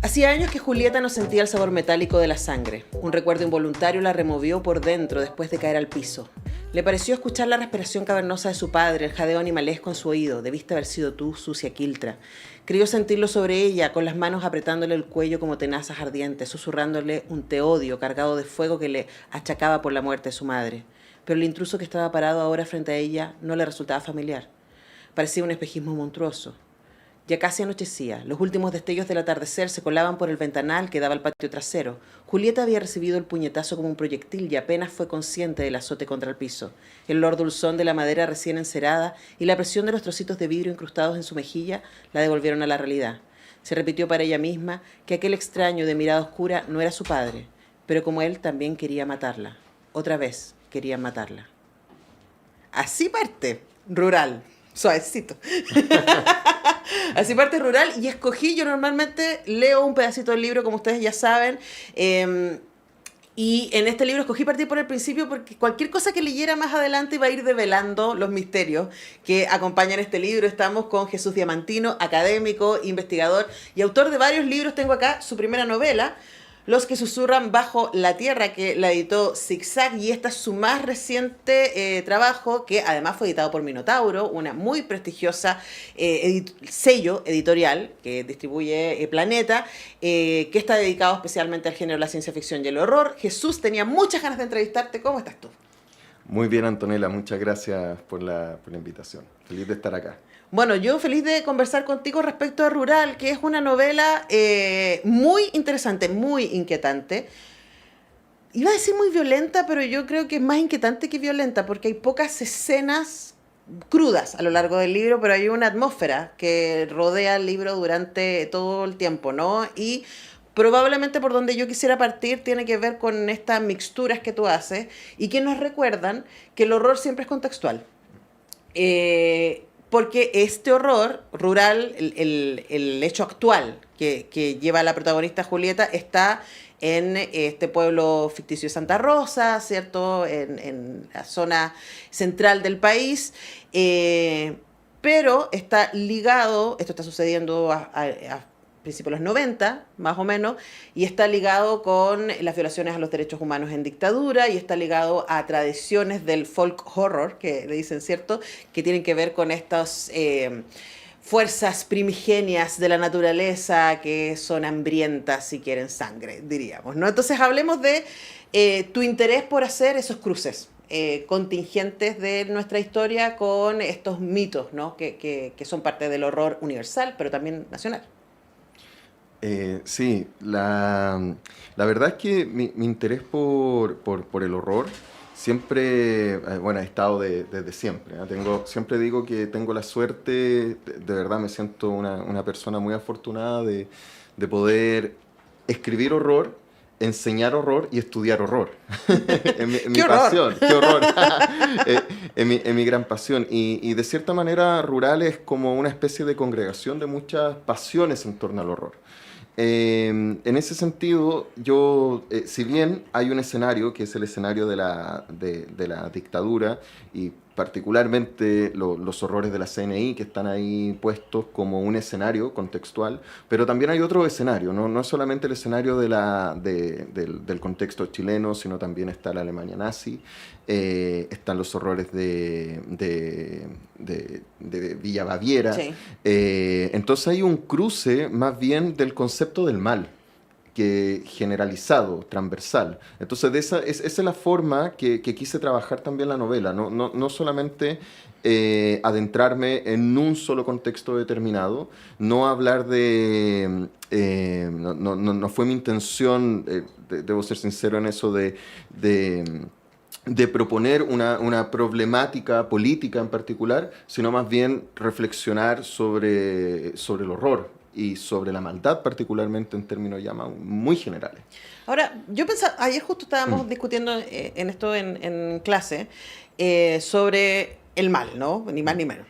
Hacía años que Julieta no sentía el sabor metálico de la sangre. Un recuerdo involuntario la removió por dentro después de caer al piso. Le pareció escuchar la respiración cavernosa de su padre, el jadeo animalesco en su oído. Debiste haber sido tú, sucia quiltra. Creyó sentirlo sobre ella, con las manos apretándole el cuello como tenazas ardientes, susurrándole un te-odio cargado de fuego que le achacaba por la muerte de su madre. Pero el intruso que estaba parado ahora frente a ella no le resultaba familiar. Parecía un espejismo monstruoso. Ya casi anochecía. Los últimos destellos del atardecer se colaban por el ventanal que daba al patio trasero. Julieta había recibido el puñetazo como un proyectil y apenas fue consciente del azote contra el piso. El olor dulzón de la madera recién encerada y la presión de los trocitos de vidrio incrustados en su mejilla la devolvieron a la realidad. Se repitió para ella misma que aquel extraño de mirada oscura no era su padre, pero como él también quería matarla. Otra vez quería matarla. Así parte Rural. Suavecito. Así parte Rural, y escogí, yo normalmente leo un pedacito del libro, como ustedes ya saben, y en este libro escogí partir por el principio porque cualquier cosa que leyera más adelante iba a ir develando los misterios que acompañan este libro. Estamos con Jesús Diamantino, académico, investigador y autor de varios libros. Tengo acá su primera novela, Los que susurran bajo la tierra, que la editó Zigzag, y esta es su más reciente trabajo, que además fue editado por Minotauro, una muy prestigiosa sello editorial que distribuye Planeta, que está dedicado especialmente al género de la ciencia ficción y el horror. Jesús, tenía muchas ganas de entrevistarte. ¿Cómo estás tú? Muy bien, Antonella, muchas gracias por la invitación. Feliz de estar acá. Bueno, yo feliz de conversar contigo respecto a Rural, que es una novela muy interesante, muy inquietante. Iba a decir muy violenta, pero yo creo que es más inquietante que violenta, porque hay pocas escenas crudas a lo largo del libro, pero hay una atmósfera que rodea el libro durante todo el tiempo, ¿no? Y probablemente por donde yo quisiera partir tiene que ver con estas mixturas que tú haces y que nos recuerdan que el horror siempre es contextual. Porque este horror rural, el hecho actual que lleva a la protagonista Julieta, está en este pueblo ficticio de Santa Rosa, ¿cierto? En la zona central del país. Pero está ligado, esto está sucediendo a principios de los 90, más o menos, y está ligado con las violaciones a los derechos humanos en dictadura, y está ligado a tradiciones del folk horror, que le dicen, ¿cierto?, que tienen que ver con estas fuerzas primigenias de la naturaleza que son hambrientas y quieren sangre, diríamos, ¿no? Entonces hablemos de tu interés por hacer esos cruces contingentes de nuestra historia con estos mitos, ¿no?, que son parte del horror universal, pero también nacional. Sí, la verdad es que mi interés por el horror siempre, bueno, ha estado desde siempre, ¿no? Siempre digo que tengo la suerte, de verdad me siento una persona muy afortunada de poder escribir horror, enseñar horror y estudiar horror. En mi ¡Qué horror! pasión, qué horror. En mi gran pasión. Y de cierta manera, Rural es como una especie de congregación de muchas pasiones en torno al horror. En ese sentido, yo, si bien hay un escenario que es el escenario de la dictadura y particularmente los horrores de la CNI que están ahí puestos como un escenario contextual, pero también hay otro escenario, no es solamente el escenario del contexto chileno, sino también está la Alemania nazi, están los horrores de Villa Baviera. Sí. Entonces hay un cruce más bien del concepto del mal, que generalizado, transversal. Entonces esa es la forma que quise trabajar también la novela, no solamente adentrarme en un solo contexto determinado, no hablar no fue mi intención, debo ser sincero en eso, de proponer una problemática política en particular, sino más bien reflexionar sobre el horror y sobre la maldad, particularmente en términos ya muy generales. Ahora, yo pensaba, ayer justo estábamos discutiendo en esto en clase sobre el mal, ¿no? Ni más ni menos.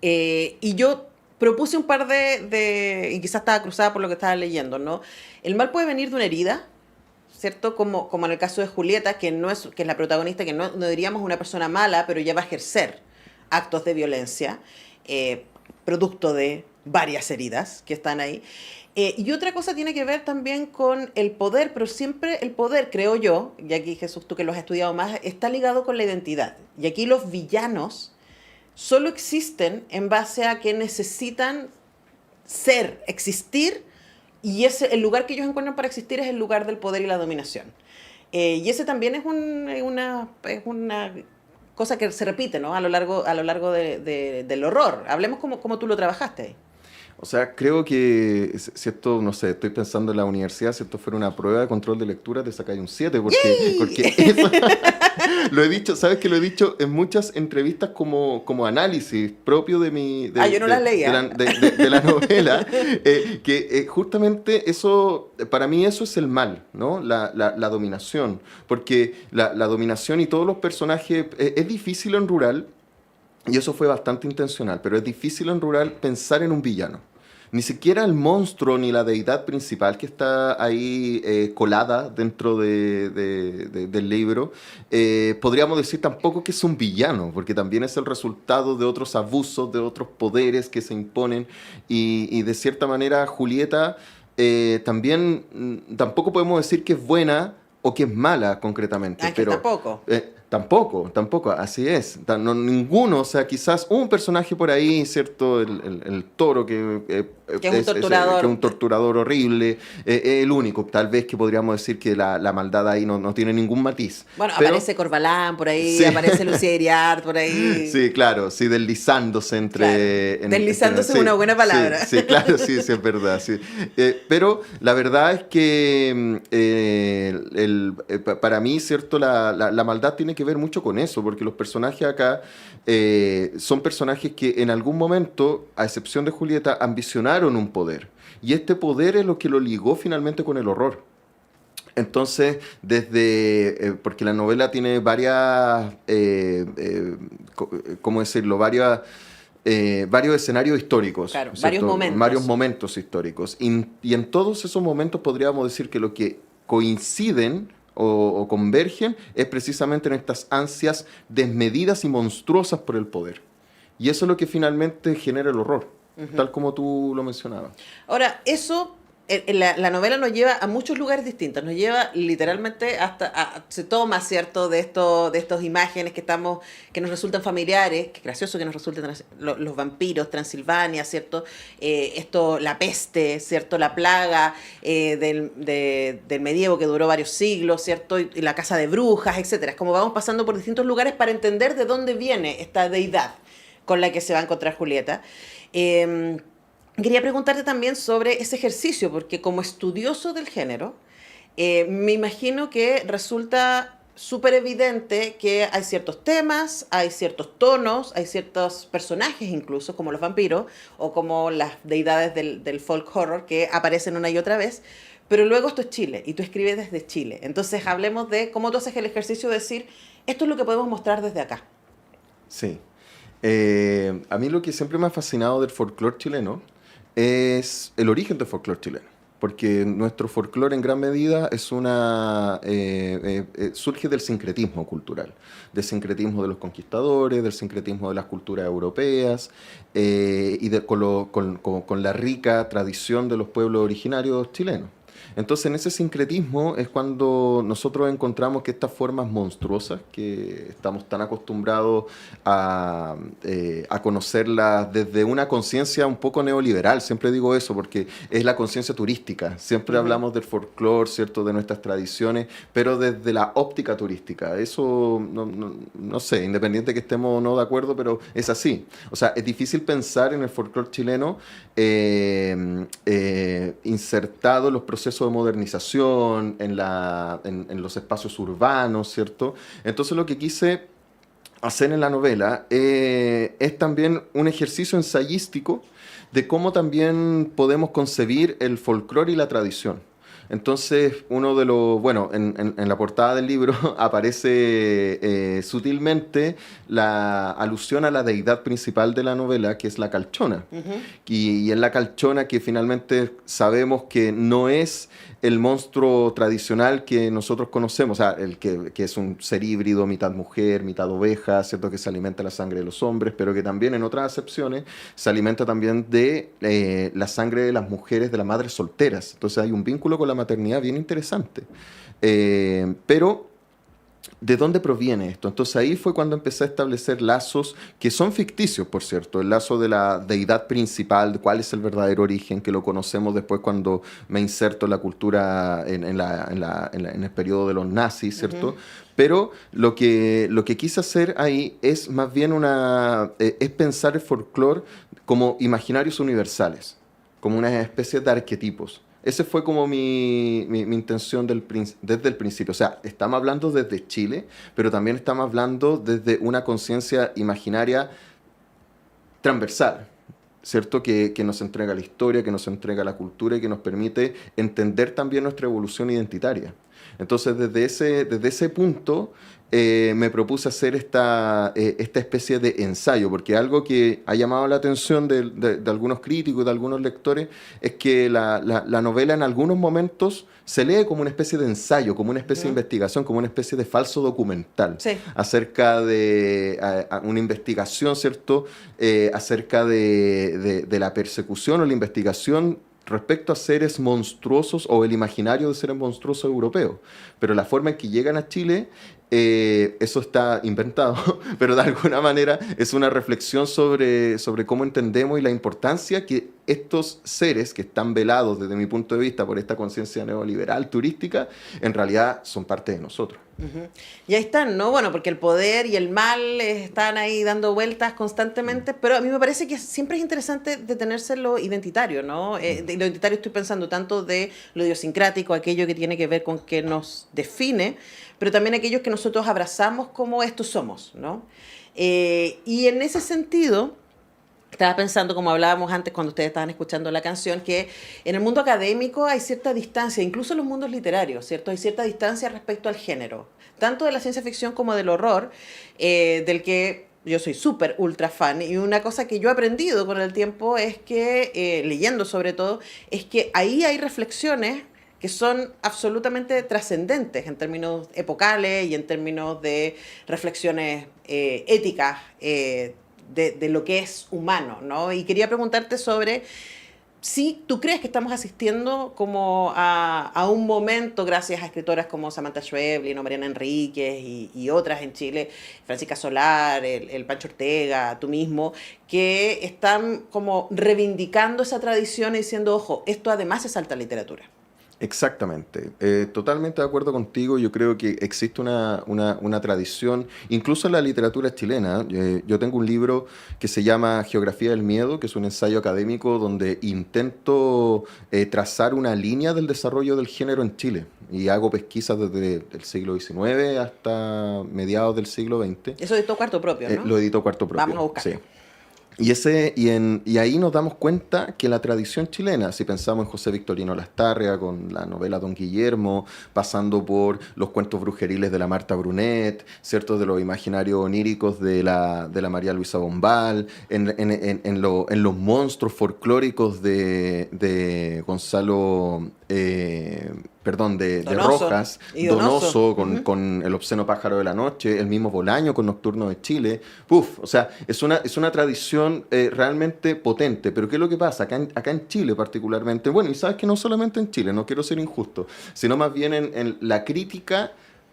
Y yo propuse un par y quizás estaba cruzada por lo que estaba leyendo, ¿no? El mal puede venir de una herida, ¿cierto? Como en el caso de Julieta, que es la protagonista, que no diríamos una persona mala, pero ya va a ejercer actos de violencia, producto de varias heridas que están ahí. Y otra cosa tiene que ver también con el poder, pero siempre el poder, creo yo, y aquí Jesús, tú que lo has estudiado más, está ligado con la identidad. Y aquí los villanos solo existen en base a que necesitan ser, existir, y el lugar que ellos encuentran para existir es el lugar del poder y la dominación. Y ese también es una cosa que se repite, ¿no? A lo largo del horror. Hablemos como tú lo trabajaste ahí. O sea, creo que si esto, no sé, estoy pensando en la universidad, si esto fuera una prueba de control de lectura, te sacáis un 7, porque eso, lo he dicho, sabes que lo he dicho en muchas entrevistas como análisis propio de mi... Yo no las leía. De la novela, que justamente eso, para mí eso es el mal, ¿no? La dominación, porque la dominación y todos los personajes, es difícil en rural. Y eso fue bastante intencional, pero es difícil en rural pensar en un villano. Ni siquiera el monstruo ni la deidad principal que está ahí colada dentro del libro, podríamos decir tampoco que es un villano, porque también es el resultado de otros abusos, de otros poderes que se imponen. Y de cierta manera Julieta también tampoco podemos decir que es buena o que es mala concretamente. Que tampoco. Tampoco, así es. Ninguno, o sea, quizás un personaje por ahí, ¿cierto? El toro que es un torturador. Que es un torturador horrible, el único, tal vez que podríamos decir que la maldad ahí no tiene ningún matiz. Bueno, pero, aparece Corbalán por ahí, sí. Aparece Lucía Iriart por ahí. Sí, claro, sí, deslizándose entre... Claro. Deslizándose es una buena palabra. Sí, claro, sí, es verdad, sí. Pero la verdad es que para mí, ¿cierto? La maldad tiene que ver mucho con eso, porque los personajes acá son personajes que en algún momento, a excepción de Julieta, ambicionaron un poder. Y este poder es lo que lo ligó finalmente con el horror. Entonces, porque la novela tiene varias, ¿cómo decirlo? Varios escenarios históricos. Claro, ¿cierto? Varios momentos históricos. Y en todos esos momentos podríamos decir que lo que coinciden o convergen es precisamente en estas ansias desmedidas y monstruosas por el poder. Y eso es lo que finalmente genera el horror, tal como tú lo mencionabas. Ahora, eso, la novela nos lleva a muchos lugares distintos, nos lleva literalmente se toma, ¿cierto?, de estos imágenes que nos resultan familiares, que gracioso que nos resulten los vampiros, Transilvania, ¿cierto?, la peste, ¿cierto?, la plaga del medievo que duró varios siglos, ¿cierto?, y la casa de brujas, etcétera. Es como vamos pasando por distintos lugares para entender de dónde viene esta deidad con la que se va a encontrar Julieta. Quería preguntarte también sobre ese ejercicio, porque como estudioso del género, me imagino que resulta súper evidente que hay ciertos temas, hay ciertos tonos, hay ciertos personajes incluso, como los vampiros o como las deidades del folk horror que aparecen una y otra vez, pero luego esto es Chile y tú escribes desde Chile. Entonces hablemos de cómo tú haces el ejercicio de decir, esto es lo que podemos mostrar desde acá. Sí. A mí lo que siempre me ha fascinado del folclore chileno es el origen del folclore chileno, porque nuestro folclore en gran medida es surge del sincretismo cultural, del sincretismo de los conquistadores, del sincretismo de las culturas europeas y con la rica tradición de los pueblos originarios chilenos. Entonces, en ese sincretismo es cuando nosotros encontramos que estas formas monstruosas, que estamos tan acostumbrados a conocerlas desde una conciencia un poco neoliberal, siempre digo eso, porque es la conciencia turística. Siempre hablamos del folclore, ¿cierto?, de nuestras tradiciones, pero desde la óptica turística. Eso, no sé, independiente que estemos o no de acuerdo, pero es así. O sea, es difícil pensar en el folclore chileno insertado en los procesos de modernización, en los espacios urbanos, ¿cierto? Entonces lo que quise hacer en la novela es también un ejercicio ensayístico de cómo también podemos concebir el folclore y la tradición. Entonces, uno de los, bueno, en la portada del libro aparece sutilmente la alusión a la deidad principal de la novela, que es la Calchona. Y es la Calchona que finalmente sabemos que no es el monstruo tradicional que nosotros conocemos, o sea, el que es un ser híbrido, mitad mujer, mitad oveja, ¿cierto? Que se alimenta de la sangre de los hombres, pero que también en otras acepciones se alimenta también de la sangre de las mujeres, de las madres solteras. Entonces hay un vínculo con la maternidad bien interesante. Pero ¿de dónde proviene esto? Entonces ahí fue cuando empecé a establecer lazos que son ficticios, por cierto. El lazo de la deidad principal, cuál es el verdadero origen, que lo conocemos después cuando me inserto en la cultura, en el periodo de los nazis, ¿cierto? Pero lo que quise hacer ahí es más bien es pensar el folclore como imaginarios universales, como una especie de arquetipos. Ese fue como mi intención desde el principio. O sea, estamos hablando desde Chile, pero también estamos hablando desde una conciencia imaginaria transversal, ¿cierto? Que nos entrega la historia, que nos entrega la cultura y que nos permite entender también nuestra evolución identitaria. Entonces, desde ese punto, me propuse hacer esta especie de ensayo, porque algo que ha llamado la atención de algunos críticos, de algunos lectores, es que la novela en algunos momentos se lee como una especie de ensayo, como una especie de investigación, como una especie de falso documental, acerca de una investigación, ¿cierto? Acerca de la persecución o la investigación respecto a seres monstruosos o el imaginario de seres monstruosos europeos. Pero la forma en que llegan a Chile, eso está inventado, pero de alguna manera es una reflexión sobre cómo entendemos y la importancia que estos seres que están velados desde mi punto de vista por esta conciencia neoliberal turística, en realidad son parte de nosotros. Y ahí están, ¿no? Bueno, porque el poder y el mal están ahí dando vueltas constantemente, pero a mí me parece que siempre es interesante detenerse en lo identitario, ¿no? De lo identitario estoy pensando tanto de lo idiosincrático, aquello que tiene que ver con qué nos define, pero también aquellos que nosotros abrazamos como estos somos, ¿no? Y en ese sentido, estaba pensando, como hablábamos antes cuando ustedes estaban escuchando la canción, que en el mundo académico hay cierta distancia, incluso en los mundos literarios, ¿cierto? Hay cierta distancia respecto al género, tanto de la ciencia ficción como del horror, del que yo soy súper ultra fan. Y una cosa que yo he aprendido con el tiempo es que, leyendo sobre todo, es que ahí hay reflexiones que son absolutamente trascendentes en términos epocales y en términos de reflexiones éticas, de lo que es humano, ¿no? Y quería preguntarte sobre si tú crees que estamos asistiendo como a un momento, gracias a escritoras como Samantha Schweblin o Mariana Enríquez y otras en Chile, Francisca Solar, el Pancho Ortega, tú mismo, que están como reivindicando esa tradición y diciendo, ojo, esto además es alta literatura. Exactamente, totalmente de acuerdo contigo. Yo creo que existe una tradición, incluso en la literatura chilena. Yo tengo un libro que se llama Geografía del Miedo, que es un ensayo académico donde intento trazar una línea del desarrollo del género en Chile. Y hago pesquisas desde el siglo XIX hasta mediados del siglo XX. Eso editó Cuarto Propio, ¿no? Lo editó Cuarto Propio. Vamos a buscar. Sí. Y ahí nos damos cuenta que la tradición chilena, si pensamos en José Victorino Lastarria con la novela Don Guillermo, pasando por los cuentos brujeriles de la Marta Brunet, ¿cierto? De los imaginarios oníricos de la María Luisa Bombal, en los monstruos folclóricos de Gonzalo... de Rojas, y Donoso con El obsceno pájaro de la noche, el mismo Bolaño con Nocturno de Chile. O sea, es una tradición realmente potente. Pero ¿qué es lo que pasa? Acá en Chile particularmente, bueno, y sabes que no solamente en Chile, no quiero ser injusto, sino más bien en la crítica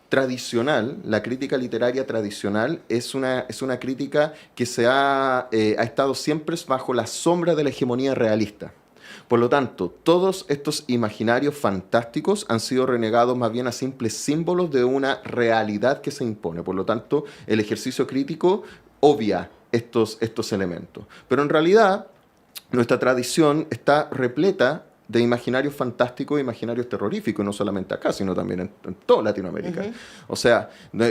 tradicional, la crítica literaria tradicional es una crítica que ha estado siempre bajo la sombra de la hegemonía realista. Por lo tanto, todos estos imaginarios fantásticos han sido renegados más bien a simples símbolos de una realidad que se impone. Por lo tanto, el ejercicio crítico obvia estos elementos. Pero en realidad, nuestra tradición está repleta de imaginarios fantásticos e imaginarios terroríficos, no solamente acá, sino también en toda Latinoamérica. O sea,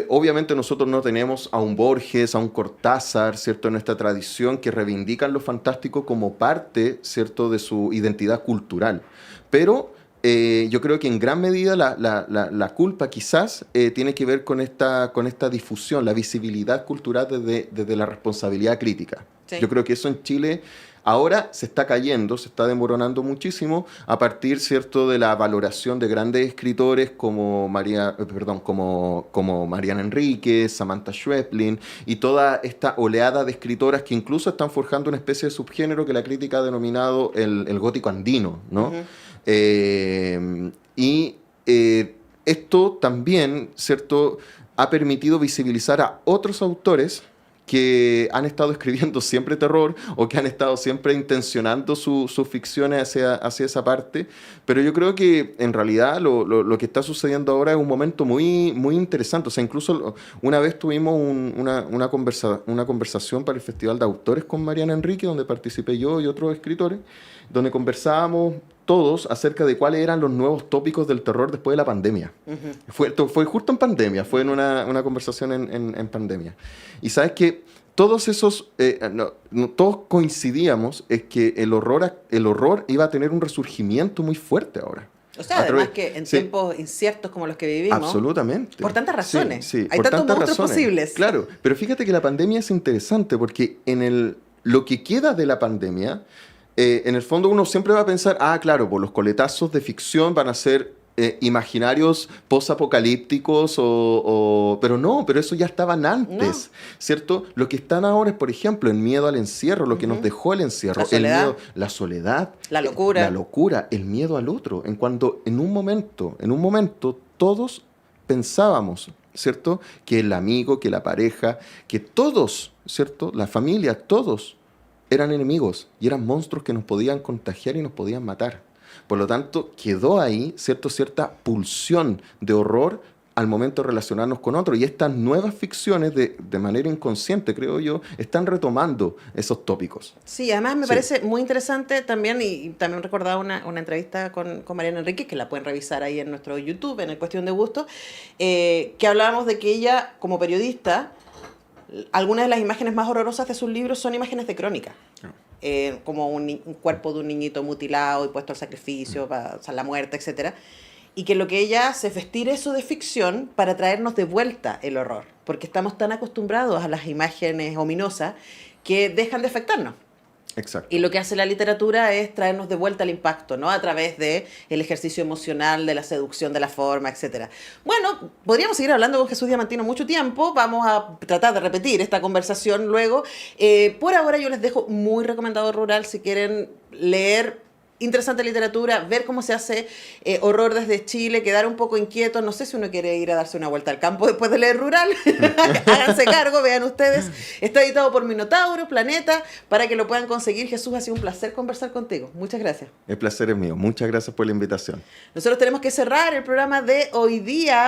obviamente nosotros no tenemos a un Borges, a un Cortázar, ¿cierto?, en nuestra tradición que reivindican lo fantástico como parte, ¿cierto?, de su identidad cultural. Pero yo creo que en gran medida la culpa quizás tiene que ver con esta difusión, la visibilidad cultural desde la responsabilidad crítica. Sí. Yo creo que eso en Chile ahora se está cayendo, se está desmoronando muchísimo a partir, ¿cierto?, de la valoración de grandes escritores como Mariana Enríquez, Samantha Schweblin y toda esta oleada de escritoras que incluso están forjando una especie de subgénero que la crítica ha denominado el gótico andino, ¿no? Esto también, ¿cierto?, ha permitido visibilizar a otros autores que han estado escribiendo siempre terror o que han estado siempre intencionando sus ficciones hacia esa parte. Pero yo creo que en realidad lo que está sucediendo ahora es un momento muy, muy interesante. O sea, incluso una vez tuvimos una conversación para el Festival de Autores con Mariana Enrique, donde participé yo y otros escritores, donde conversábamos todos acerca de cuáles eran los nuevos tópicos del terror después de la pandemia. Fue justo en pandemia, fue en una conversación en pandemia. Y sabes que todos esos, todos coincidíamos es que el horror iba a tener un resurgimiento muy fuerte ahora. O sea, además que en tiempos inciertos como los que vivimos. Absolutamente. Por tantas razones. Sí, hay tantos monstruos posibles. Claro, pero fíjate que la pandemia es interesante porque lo que queda de la pandemia, en el fondo uno siempre va a pensar, claro, pues los coletazos de ficción van a ser imaginarios posapocalípticos pero eso ya estaban antes, ¿cierto? Lo que están ahora es, por ejemplo, el miedo al encierro, lo que nos dejó el encierro, la soledad, la locura, el miedo al otro, en un momento todos pensábamos, ¿cierto?, que el amigo, que la pareja, que todos, ¿cierto?, la familia, todos eran enemigos y eran monstruos que nos podían contagiar y nos podían matar. Por lo tanto, quedó ahí, ¿cierto?, cierta pulsión de horror al momento de relacionarnos con otros. Y estas nuevas ficciones, de manera inconsciente, creo yo, están retomando esos tópicos. Sí, además me parece muy interesante también, y también recordaba una entrevista con Mariana Enrique, que la pueden revisar ahí en nuestro YouTube, en el Cuestión de Gusto, que hablábamos de que ella, como periodista, algunas de las imágenes más horrorosas de sus libros son imágenes de crónica. Como un cuerpo de un niñito mutilado y puesto al sacrificio, para la muerte, etc. Y que lo que ella hace es vestir eso de ficción para traernos de vuelta el horror, porque estamos tan acostumbrados a las imágenes ominosas que dejan de afectarnos. Exacto. Y lo que hace la literatura es traernos de vuelta el impacto, ¿no? A través del ejercicio emocional, de la seducción de la forma, etc. Bueno, podríamos seguir hablando con Jesús Diamantino mucho tiempo. Vamos a tratar de repetir esta conversación luego. Por ahora yo les dejo muy recomendado Rural si quieren leer interesante literatura, ver cómo se hace horror desde Chile, quedar un poco inquieto. No sé si uno quiere ir a darse una vuelta al campo después de leer Rural. Háganse cargo, vean ustedes. Está editado por Minotauro, Planeta, para que lo puedan conseguir. Jesús, ha sido un placer conversar contigo. Muchas gracias. El placer es mío. Muchas gracias por la invitación. Nosotros tenemos que cerrar el programa de hoy día.